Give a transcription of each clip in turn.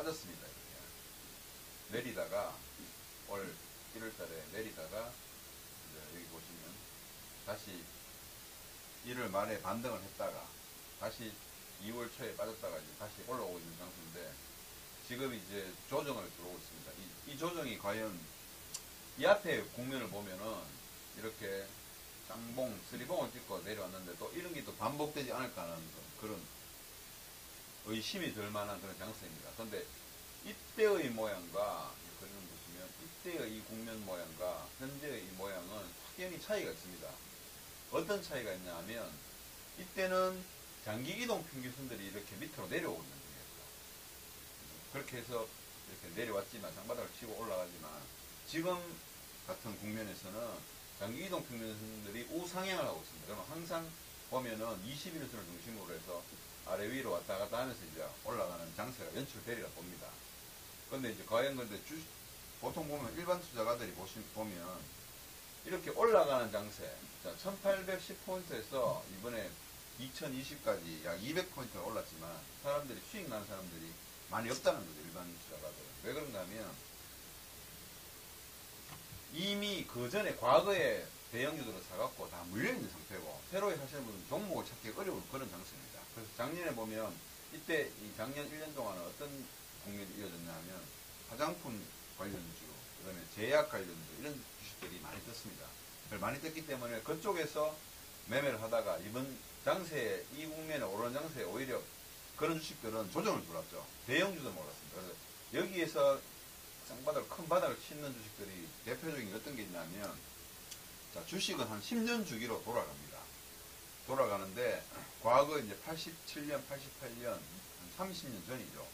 빠졌습니다. 이렇게 내리다가 올 1월달에 내리다가 이제 여기 보시면 다시 1월 말에 반등을 했다가 다시 2월 초에 빠졌다가 이제 다시 올라오고 있는 장소인데 지금 이제 조정을 들어오고 있습니다. 이 조정이 과연 이 앞에 국면을 보면은 이렇게 쌍봉, 쓰리봉을 찍고 내려왔는데 또 이런 게 또 반복되지 않을까 하는 그런 의심이 들 만한 그런 장소입니다. 그런데 이때의 모양과 그림을 보시면 이때의 이 국면 모양과 현재의 이 모양은 확연히 차이가 있습니다. 어떤 차이가 있냐 하면 이때는 장기 이동 평균선들이 이렇게 밑으로 내려오고 있는 중이었죠. 그렇게 해서 이렇게 내려왔지만 장바닥을 치고 올라가지만 지금 같은 국면에서는 장기 이동 평균선들이 우상향을 하고 있습니다. 그러면 항상 보면은 21선을 중심으로 해서 아래 위로 왔다 갔다 하면서 이제 올라가는 장세가 연출되리라 봅니다. 근데 이제 과연 보통 보면 일반 투자가들이 보면 이렇게 올라가는 장세, 자, 1810포인트에서 이번에 2020까지 약 200포인트가 올랐지만 사람들이 수익 나는 사람들이 많이 없다는 거죠. 일반 투자가들은. 왜 그런가 하면 이미 그 전에 과거에 대형주들을 사갖고 다 물려있는 상태고 새로 하시는 분은 종목을 찾기 어려운 그런 장세입니다. 그래서 작년에 보면 이때 이 작년 1년 동안은 어떤 국면이 이어졌냐 하면 화장품 관련주, 그 다음에 제약 관련주 이런 주식들이 많이 떴습니다. 많이 떴기 때문에 그쪽에서 매매를 하다가 이번 장세에 이 국면에 오르는 장세에 오히려 그런 주식들은 조정을 들어왔죠. 대형주도 몰랐습니다. 그래서 여기에서 쌍바닥, 큰 바닥을 치는 주식들이 대표적인 게 어떤 게 있냐면 자, 주식은 한 10년 주기로 돌아갑니다. 돌아가는데 과거 이제 87년, 88년, 한 30년 전이죠.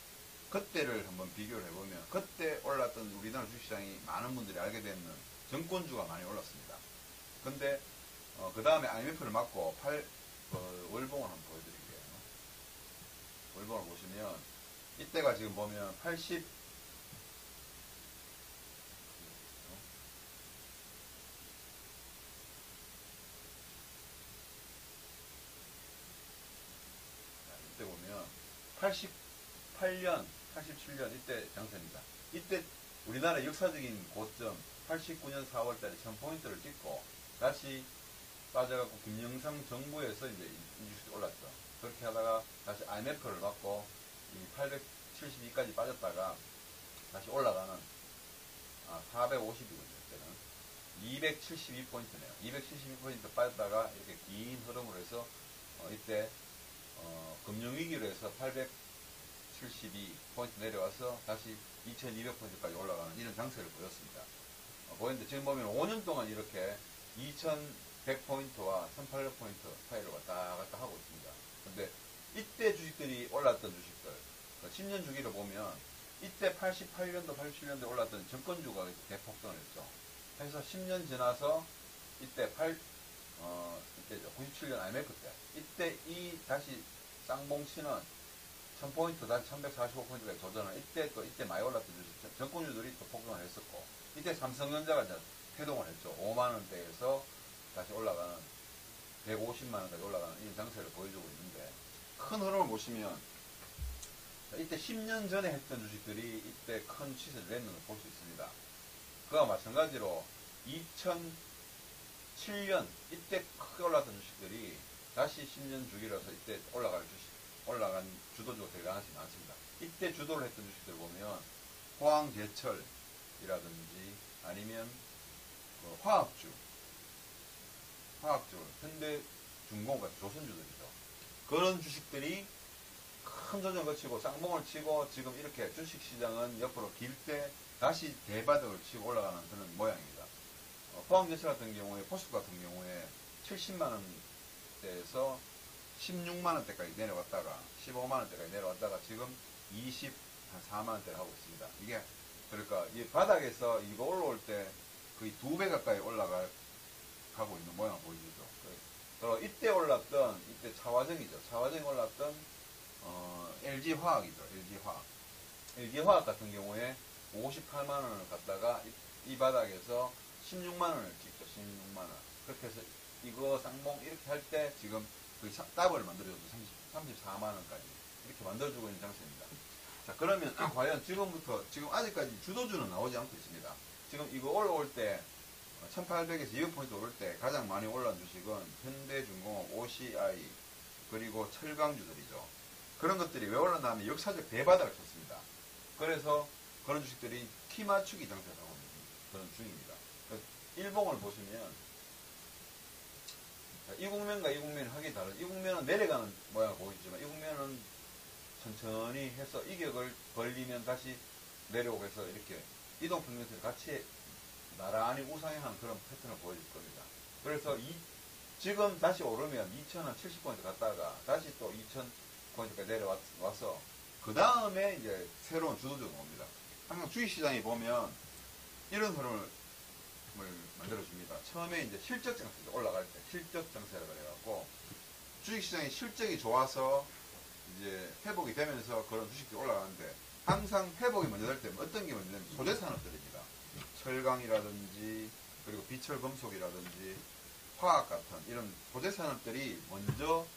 그때를 한번 비교를 해보면 그때 올랐던 우리나라 주식시장이 많은 분들이 알게 되는 정권주가 많이 올랐습니다. 근데 그 다음에 IMF를 맞고 월봉을 한번 보여드릴게요. 월봉을 보시면 이때가 지금 보면 80 이때 보면 88년, 87년 이때 장세입니다. 이때 우리나라 역사적인 고점 89년 4월달에 1000포인트를 찍고 다시 빠져갖고 김영삼 정부에서 이제 이 주식이 올랐죠. 그렇게 하다가 다시 IMF를 받고 872까지 빠졌다가 다시 올라가는 450이군요. 그때는 272포인트네요. 272포인트 빠졌다가 이렇게 긴 흐름으로 해서 이때 금융위기로 해서 872포인트 내려와서 다시 2200포인트까지 올라가는 이런 장세를 보였습니다. 보였는데 지금 보면 5년 동안 이렇게 2100포인트와 1800포인트 사이를 왔다 갔다 하고 있습니다. 근데 이때 주식들이 올랐던 주식들, 10년 주기를 보면 이때 88년도, 87년도에 올랐던 정권주가 대폭등을 했죠. 그래서 10년 지나서 이때 이때죠. 97년 IMF 때. 이때 다시 쌍봉치는 1000포인트, 다시 1145포인트까지 도전을 이때 많이 올랐던 주식, 정권주들이 또 폭등을 했었고, 이때 삼성전자가 이제 회동을 했죠. 5만원대에서 다시 올라가는, 150만원까지 올라가는 이런 장세를 보여주고 있는데, 큰 흐름을 보시면, 이때 10년 전에 했던 주식들이 이때 큰 시세를 냈는 걸 볼 수 있습니다. 그와 마찬가지로 2007년 이때 크게 올랐던 주식들이 다시 10년 주기라서 이때 올라간 주도주가 되게 많습니다. 이때 주도를 했던 주식들 보면 포항제철이라든지 아니면 화학주, 현대중공 같은 조선주들이죠. 그런 주식들이 큰 조정 거치고 쌍봉을 치고 지금 이렇게 주식시장은 옆으로 길 때 다시 대바닥을 치고 올라가는 그런 모양입니다. 포항제철 같은 경우에, 포스코 같은 경우에 70만원대에서 16만원대까지 내려왔다가 15만원대까지 내려왔다가 지금 24만원대를 하고 있습니다. 이게 그러니까 이 바닥에서 이거 올라올 때 거의 2배 가까이 올라가고 있는 모양을 보여주죠. 그리고 이때 올랐던 이때 차화정이죠. 차화정이 올랐던 LG화학이죠. LG화학 같은 경우에 58만원을 갖다가 이 바닥에서 16만원을 찍죠. 16만원. 그렇게 해서 이거 쌍봉 이렇게 할 때 지금 거의 더블을 만들어줘도 34만원까지 이렇게 만들어주고 있는 장세입니다. 자, 그러면 과연 지금부터, 지금 아직까지 주도주는 나오지 않고 있습니다. 지금 이거 올라올 때, 1800에서 200포인트 오를 때 가장 많이 올라온 주식은 현대중공업, OCI, 그리고 철강주들이죠. 그런 것들이 왜 올랐냐면 역사적 대바닥을 쳤습니다. 그래서 그런 주식들이 키 맞추기 장세를 하고 있는 그런 중입니다. 일봉을 보시면, 이 국면과 이 국면이 확연히 다르죠. 이 국면은 내려가는 모양을 보이지만, 이 국면은 천천히 해서 이격을 벌리면 다시 내려오고 해서 이렇게 이동평균선이 같이 나란히 우상향하는 그런 패턴을 보여줄 겁니다. 그래서 지금 다시 오르면 2070포인트 갔다가 다시 또 2000포인트까지 내려와서 그 다음에 이제 새로운 주도주가 옵니다. 항상 주식시장에 보면 이런 흐름을 만들어줍니다. 처음에 이제 실적 장세, 올라갈 때 실적 장세라고 해갖고 주식시장의 실적이 좋아서 이제 회복이 되면서 그런 주식들이 올라가는데 항상 회복이 먼저 될 때는 어떤 게 먼저 되면 소재산업들입니다. 철강이라든지 그리고 비철금속이라든지 화학 같은 이런 소재산업들이 먼저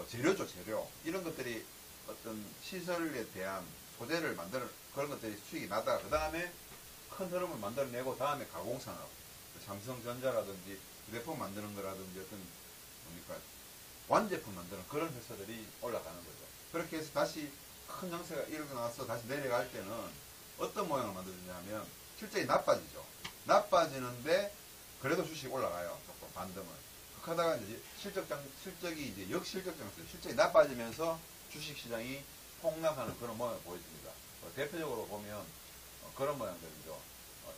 재료죠, 재료. 이런 것들이 어떤 시설에 대한 소재를 만드는 그런 것들이 수익이 나다가 그 다음에 큰 흐름을 만들어내고 다음에 가공산업, 삼성전자라든지 휴대폰 만드는 거라든지 어떤 뭡니까 완제품 만드는 그런 회사들이 올라가는 거죠. 그렇게 해서 다시 큰 장세가 일어나서 다시 내려갈 때는 어떤 모양을 만들어주냐면 실적이 나빠지죠. 나빠지는데 그래도 주식이 올라가요. 조금 반등을. 하다가 이제 실적이 이제 역실적 장세, 실적이 나빠지면서 주식시장이 폭락하는 그런 모양을 보여줍니다. 대표적으로 보면 그런 모양들이죠.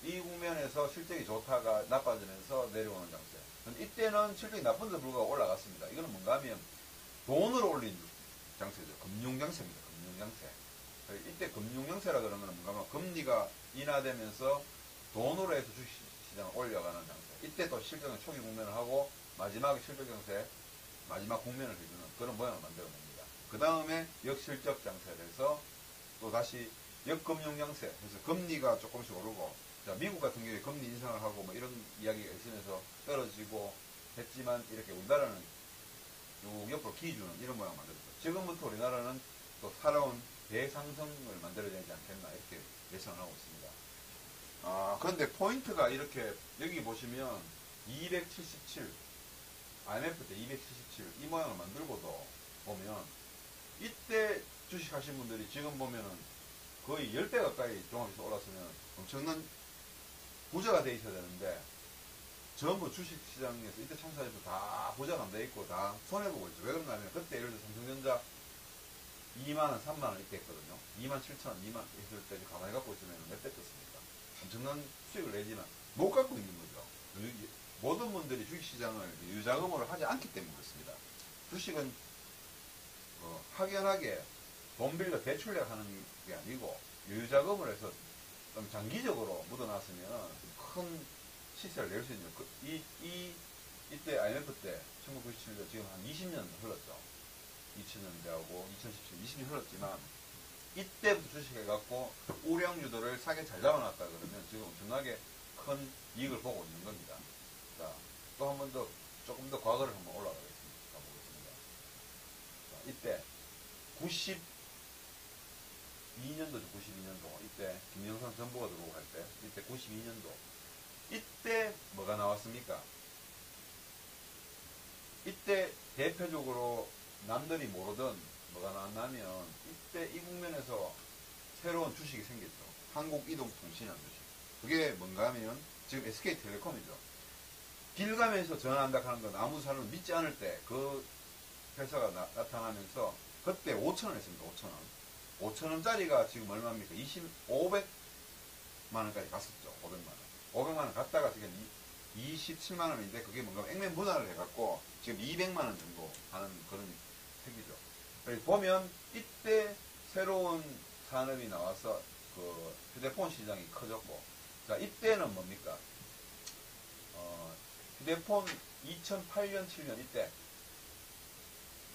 이 국면에서 실적이 좋다가 나빠지면서 내려오는 장세. 이때는 실적이 나쁜데도 불구하고 올라갔습니다. 이거는 뭔가 하면 돈으로 올린 장세죠. 금융장세입니다. 금융장세. 이때 금융장세라 그러는 건 뭔가 하면 금리가 인하되면서 돈으로 해서 주식시장을 올려가는 장세. 이때 또 실적은 초기 국면을 하고 마지막에 실적 장세, 마지막 국면을 해주는 그런 모양을 만들어냅니다. 그 다음에 역실적 장세를 해서 또 다시 역금융장세 해서 금리가 조금씩 오르고, 자, 미국 같은 경우에 금리 인상을 하고 뭐 이런 이야기가 있으면서 떨어지고 했지만 이렇게 우리나라는 쭉 옆으로 기주는 이런 모양을 만들었죠. 지금부터 우리나라는 또 살아온 대상승을 만들어야 되지 않겠나 이렇게 예상을 하고 있습니다. 그런데 포인트가 이렇게 여기 보시면 277 IMF 때 277 이 모양을 만들고도 보면 이때 주식 하신 분들이 지금 보면은 거의 10배 가까이 종합에서 올랐으면 엄청난 부자가 돼 있어야 되는데 전부 주식시장에서 이때 참사해서 다 부자가 안 돼 있고 다 손해보고 있죠. 왜 그런가 하면 그때 예를 들어 삼성전자 2만원, 3만원 이렇게 했거든요. 27,000원, 2만 했을 때 가만히 갖고 있으면 몇 배 떴습니까? 엄청난 수익을 내지만 못 갖고 있는 거죠. 모든 분들이 주식시장을 유자금으로 하지 않기 때문에 그렇습니다. 주식은 확연하게 돈 빌려 대출력 하는 게 아니고 유자금으로 해서 좀 장기적으로 묻어놨으면 큰 시세를 낼 수 있는 이때 IMF 때 1997년 지금 한 20년 흘렀죠. 2000년대하고 2017, 20년 흘렀지만 이때부터 주식해갖고 우량주들을 사게 잘 잡아놨다 그러면 지금 엄청나게 큰 이익을 보고 있는 겁니다. 자, 또 한 번 더 조금 더 과거를 한번 올라가보겠습니다. 자, 이때 92년도죠. 92년도 이때 김영삼 정부가 들어오고 할 때 이때 92년도 이때 뭐가 나왔습니까? 이때 대표적으로 남들이 모르던 뭐가 나왔냐면 이때 이 국면에서 새로운 주식이 생겼죠. 한국이동통신이라는 주식. 그게 뭔가 하면 지금 SK텔레콤이죠. 길 가면서 전화한다 하는 건 아무 사람을 믿지 않을 때 그 회사가 나타나면서 그때 5,000원 했습니다. 5,000원. 5,000원짜리가 지금 얼마입니까? 500만원까지 갔었죠. 500만원. 500만원 갔다가 지금 27만원인데 그게 뭔가 액면 분할을 해갖고 지금 200만원 정도 하는 그런 색이죠. 보면 이때 새로운 산업이 나와서 그 휴대폰 시장이 커졌고, 자, 이때는 뭡니까? 휴대폰 2008년, 7년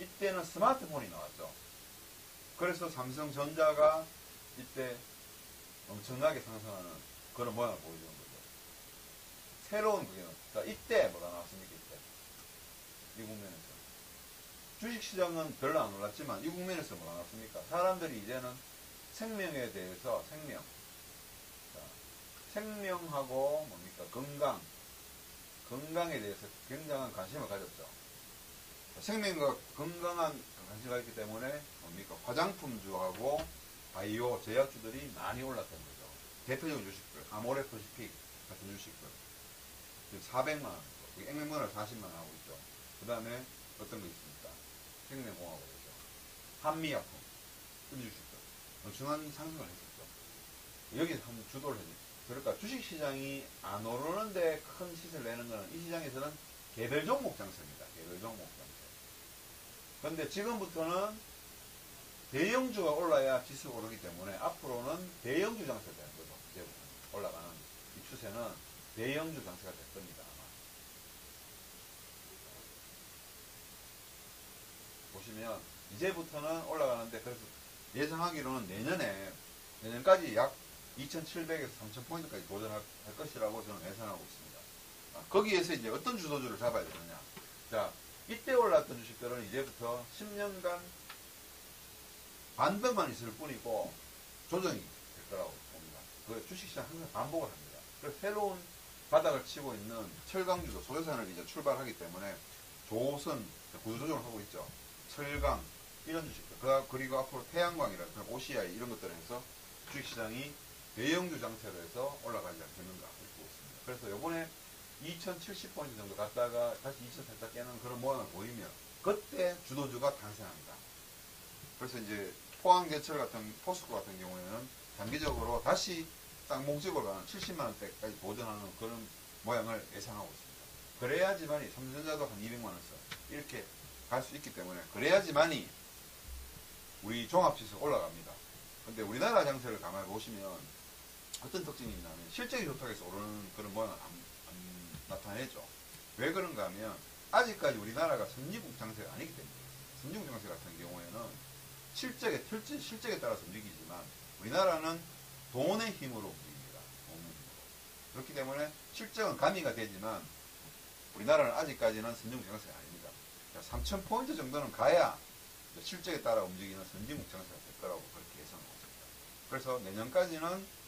이때는 스마트폰이 나왔죠. 그래서 삼성전자가 이때 엄청나게 상승하는 그런 모양을 보여주는 거죠. 새로운 그게 자, 이때 뭐가 나왔습니까? 이때 이 국면에서 주식시장은 별로 안 올랐지만 이 국면에서 뭐가 나왔습니까? 사람들이 이제는 생명에 대해서 자, 생명하고 뭡니까? 건강에 대해서 굉장한 관심을 가졌죠. 생명과 건강한 관심을 가졌기 때문에 뭡니까? 화장품주하고 바이오 제약주들이 많이 올랐던 거죠. 대표적인 주식들, 아모레퍼시픽 같은 주식들. 지금 400만 원, 액면문화를 40만 원 하고 있죠. 그 다음에 어떤 거 있습니까? 생명공학이죠. 한미약품, 이 주식들. 엄청난 상승을 했었죠. 여기서 한번 주도를 해줘. 그러니까 주식시장이 안 오르는데 큰 시세를 내는 거는 이 시장에서는 개별 종목 장세입니다. 개별 종목 장세. 그런데 지금부터는 대형주가 올라야 지수가 오르기 때문에 앞으로는 대형주 장세가 되는 거죠. 이제부터 올라가는 이 추세는 대형주 장세가 될 겁니다. 아마. 보시면 이제부터는 올라가는데 그래서 예상하기로는 내년까지 약 2,700에서 3,000포인트까지 도전할 것이라고 저는 예상하고 있습니다. 거기에서 이제 어떤 주도주를 잡아야 되느냐. 자, 이때 올랐던 주식들은 이제부터 10년간 반등만 있을 뿐이고 조정이 될 거라고 봅니다. 그 주식시장 항상 반복을 합니다. 그래서 새로운 바닥을 치고 있는 철강주도 소재산을 이제 출발하기 때문에 조선 구조조정을 하고 있죠. 철강 이런 주식들 그리고 앞으로 태양광이라든가 OCI 이런 것들을 해서 주식시장이 대형주 장세로 해서 올라가지 않겠는가 이렇게 보고 있습니다. 그래서 요번에 2070포인트 정도 갔다가 다시 2000 살짝 깨는 그런 모양을 보이면 그때 주도주가 탄생합니다. 그래서 이제 포항제철 같은 포스코 같은 경우에는 장기적으로 다시 쌍봉집으로 가는 70만원대까지 도전하는 그런 모양을 예상하고 있습니다. 그래야지만이 삼성전자도 한 200만원선 이렇게 갈 수 있기 때문에 그래야지만이 우리 종합지수 올라갑니다. 근데 우리나라 장세를 가만히 보시면 어떤 특징이 있냐면 실적이 좋다고 해서 오르는 그런 모양을 안 나타내죠. 왜 그런가 하면 아직까지 우리나라가 선진국 장세가 아니기 때문에 선진국 장세 같은 경우에는 실적에 따라서 움직이지만 우리나라는 돈의 힘으로 움직입니다. 돈의 힘으로. 그렇기 때문에 실적은 가미가 되지만 우리나라는 아직까지는 선진국 장세가 아닙니다. 3,000포인트 정도는 가야 실적에 따라 움직이는 선진국 장세가 될 거라고 그렇게 예상하고 있습니다. 그래서 내년까지는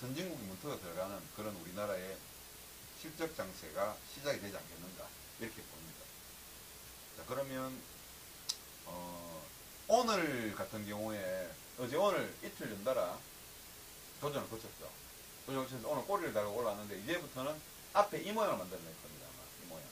선진국이 문턱에 들어가는 그런 우리나라의 실적 장세가 시작이 되지 않겠는가 이렇게 봅니다. 자, 그러면 오늘 같은 경우에 오늘 이틀 연달아 도전을 거쳤죠. 도전을 거쳐서 오늘 꼬리를 달고 올라왔는데 이제부터는 앞에 이 모양을 만들어낼 겁니다. 아마 이 모양.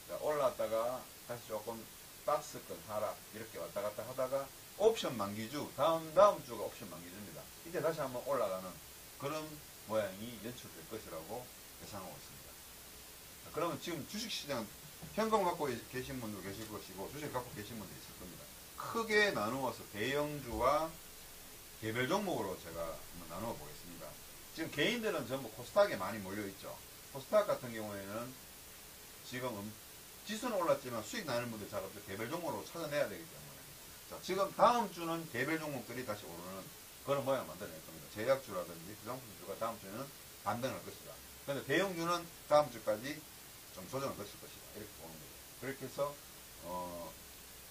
자, 올라왔다가 다시 조금 박스권 하락 이렇게 왔다 갔다 하다가 옵션 만기주 다음 주가 옵션 만기주입니다. 이때 다시 한번 올라가는 그런 모양이 연출될 것이라고 예상하고 있습니다. 자, 그러면 지금 주식시장 현금 갖고 계신 분도 계실 것이고 주식 갖고 계신 분도 있을 겁니다. 크게 나누어서 대형주와 개별 종목으로 제가 한번 나누어 보겠습니다. 지금 개인들은 전부 코스닥에 많이 몰려있죠. 코스닥 같은 경우에는 지금 지수는 올랐지만 수익 나는 분들 잘 없죠. 개별 종목으로 찾아내야 되기 때문에. 자, 지금 다음 주는 개별 종목들이 다시 오르는 그런 모양을 만들어낼 겁니다. 제약주라든지 부장품주가 다음 주에는 반등할 것이다. 그런데 대형주는 다음 주까지 좀 조정을 거칠 것이다. 이렇게 보는 거죠. 그렇게 해서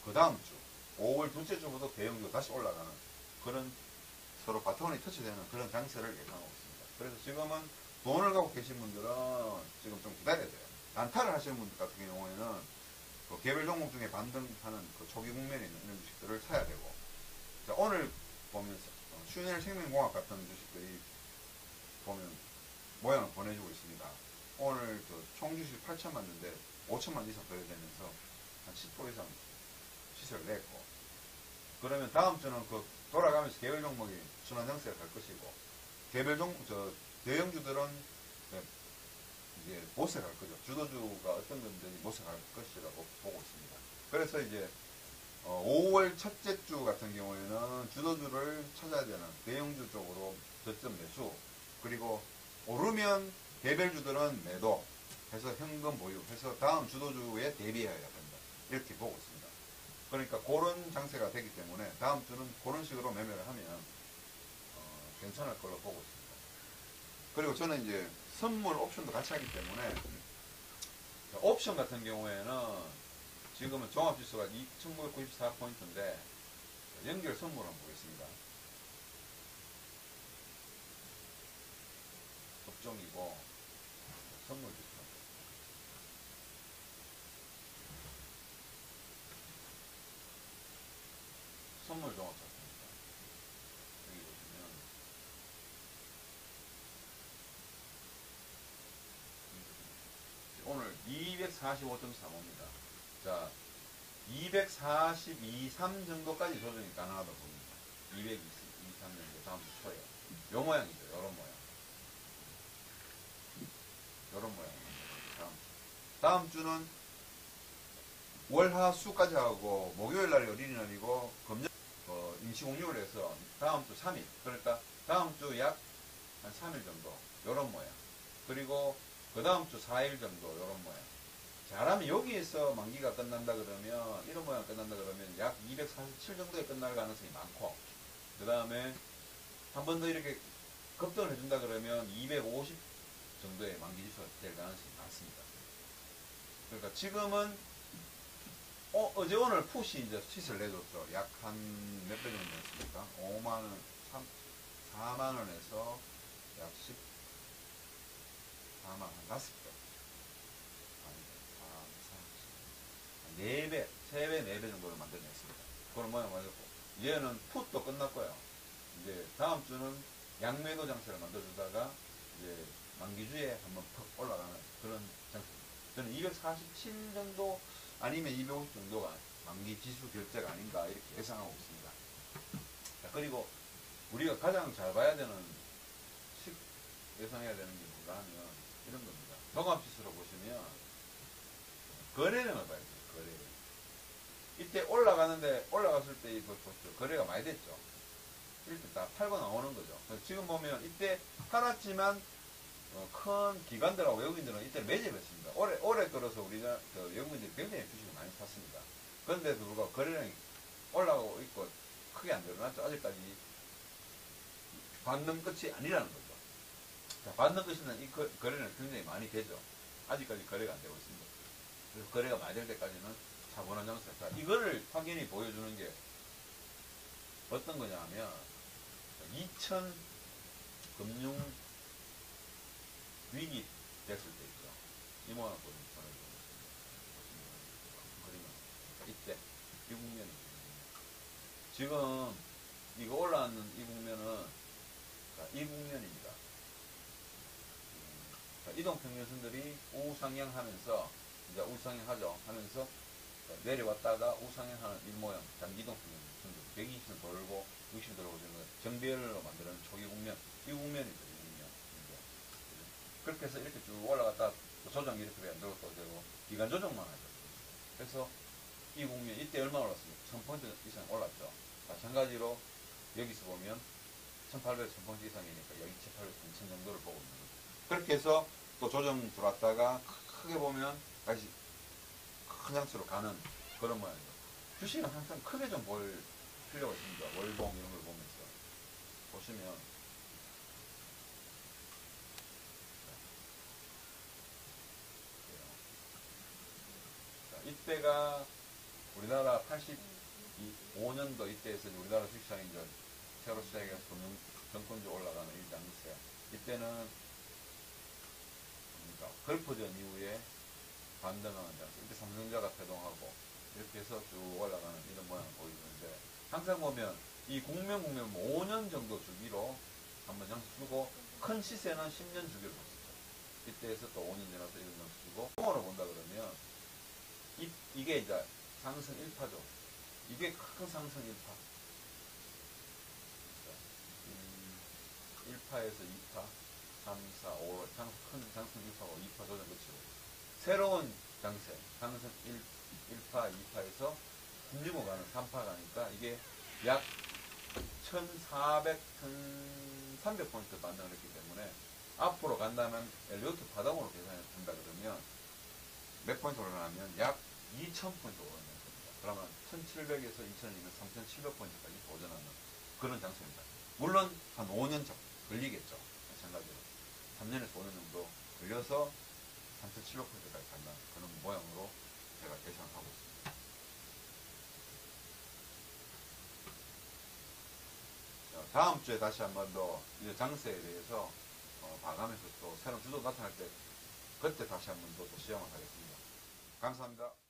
그 다음 주 5월 둘째 주부터 대형주가 다시 올라가는 그런 서로 바톤이 터치되는 그런 장세를 예상하고 있습니다. 그래서 지금은 돈을 갖고 계신 분들은 지금 좀 기다려야 돼요. 단타를 하시는 분들 같은 경우에는 그 개별 종목 중에 반등하는 그 초기 국면에 있는 이런 주식들을 사야 되고, 자, 오늘 보면 슈넬 생명공학 같은 주식들이 보면 모양을 보내주고 있습니다. 오늘 총 주식 8천만 주인데 5천만 이상 거래되면서 한 10% 이상 시세를 냈고, 그러면 다음 주는 그 돌아가면서 개별 종목이 순환장세를 갈 것이고, 개별 종목 대형주들은 이제 못세 갈 거죠. 주도주가 어떤 건지 못세 갈 것이라고 보고 있습니다. 그래서 이제 5월 첫째 주 같은 경우에는 주도주를 찾아야 되는 대형주 쪽으로 저점 매수, 그리고 오르면 개별주들은 매도 해서 현금 보유 해서 다음 주도주에 대비해야 된다. 이렇게 보고 있습니다. 그러니까 그런 장세가 되기 때문에 다음 주는 그런 식으로 매매를 하면 괜찮을 걸로 보고 있습니다. 그리고 저는 이제 선물 옵션도 같이 하기 때문에 옵션 같은 경우에는 지금은 종합지수가 2994포인트인데 연결 선물 한번 보겠습니다. 직종이고 선물 직종. 선물 종합 차트입니다. 여기 보시면 오늘 245.35입니다. 자, 242, 3 정도까지 조정이 가능하다고 봅니다. 223 정도 다음 주 초에. 요 모양이죠. 요런 모양. 요런 모양입니다. 다음 주는 월화수까지 하고 목요일 날이 어린이날이고 금년 임시공휴를 해서 다음 주 3일, 그러니까 다음 주 약 한 3일 정도 요런 모양, 그리고 그 다음 주 4일 정도 요런 모양. 잘하면 여기에서 만기가 끝난다 그러면, 이런 모양 끝난다 그러면 약 247 정도에 끝날 가능성이 많고, 그 다음에 한 번 더 이렇게 급등을 해준다 그러면 250 정도의 만기 지수가 될 가능성이 많습니다. 그러니까 지금은 어제 오늘 푸시 이제 시세를 내줬죠. 약 한 몇 배 정도 냈습니까? 5만원, 4만원에서 약 14만, 한 5배. 4배, 3배, 4배 정도를 만들어냈습니다. 그런 모양 만들고, 얘는 풋도 끝났고요. 이제 다음 주는 양매도 장세를 만들어주다가, 이제 만기주에 한번 퍽 올라가는 그런 장세입니다. 저는 247 정도, 아니면 250 정도가 만기 지수 결제가 아닌가 이렇게 예상하고 있습니다. 자, 그리고 우리가 가장 잘 봐야 되는, 예상해야 되는 게 뭔가 하면 이런 겁니다. 종합지수로 보시면 거래량을 봐야 돼요. 거래량. 이때 올라가는데, 올라갔을 때 이거 보시죠. 거래가 많이 됐죠. 이렇게 다 팔고 나오는 거죠. 지금 보면 이때 팔았지만 큰 기관들하고 외국인들은 이때 매집을 했습니다. 올해 들어서 우리가 외국인들이 굉장히 주식을 많이 샀습니다. 그런데도 불구하고 거래량이 올라가고 있고 크게 안 늘어났죠. 아직까지 반등 끝이 아니라는 거죠. 자, 반등 끝이는 이 거래는 굉장히 많이 되죠. 아직까지 거래가 안 되고 있습니다. 그래서 거래가 많이 될 때까지는 차분한 장세. 자, 이거를 확연히 보여주는 게 어떤 거냐 하면 2000 금융 위기 됐을 때 있죠. 이 모양 보여주는 이때 이 국면이 지금 이거 올라왔는 이 국면은, 자, 이 국면입니다. 자, 이동평균선들이 우상향하면서, 이제 우상향하죠. 하면서 내려왔다가 우상향하는 이 모양, 장기 이동평균선들 120을 돌고 60을 돌고 지금 정배열로 만드는 초기 국면, 이 국면이죠. 이 국면. 그렇게 해서 이렇게 쭉 올라갔다 또 조정이 이렇게 안 되고 또 되고 기간 조정만 하죠. 그래서 이 국면, 이때 얼마 올랐습니까? 1000포인트 이상 올랐죠. 마찬가지로 여기서 보면 1800, 1000포인트 이상이니까 여기 1800, 3000 정도를 보고 있는 거죠. 그렇게 해서 또 조정 들어왔다가 크게 보면 다시 큰 장수로 가는 그런 모양이죠. 주식은 항상 크게 좀 볼 필요가 있습니다. 월봉 이런 걸 보면서 보시면, 자, 이때가 우리나라 85년도 이때에서 우리나라 주식시장이 이제 새로 시작해서 정권주 올라가는 이 장세. 이때는 걸프전 이후에 반등하는 장세. 이때 삼성전자가 태동하고 이렇게 해서 쭉 올라가는 이런 모양을 보이는데, 항상 보면 이 국면 5년 정도 주기로 한번 장수 주고, 큰 시세는 10년 주기로 했었죠. 이때에서 또 5년 지나서 이런 장수 주고, 통으로 본다 그러면 이게 이제 상승 1파죠. 이게 큰 상승 1파. 1파에서 2파, 3, 4, 5, 큰 상승 1파고 2파 조정 끝이고, 새로운 장세, 상승 1파, 2파에서 kum지고 가는 3파 가니까 이게 약 1400, 1300포인트 반등을 했기 때문에 앞으로 간다면 엘리오트 바닥으로 계산한다 그러면 몇 포인트 올라가면 약 2000포인트 오르는 겁니다. 그러면 1700에서 2000이면 3700포인트까지 도전하는 그런 장소입니다. 물론 한 5년 걸리겠죠. 마찬가지로 3년에서 5년 정도 걸려서 3700포인트까지 간다는 그런 모양으로 제가 예상하고 있습니다. 자, 다음 주에 다시 한 번 더 장세에 대해서 봐가면서 또 새로운 주도 나타날 때 그때 다시 한번 또 시험을 하겠습니다. 감사합니다.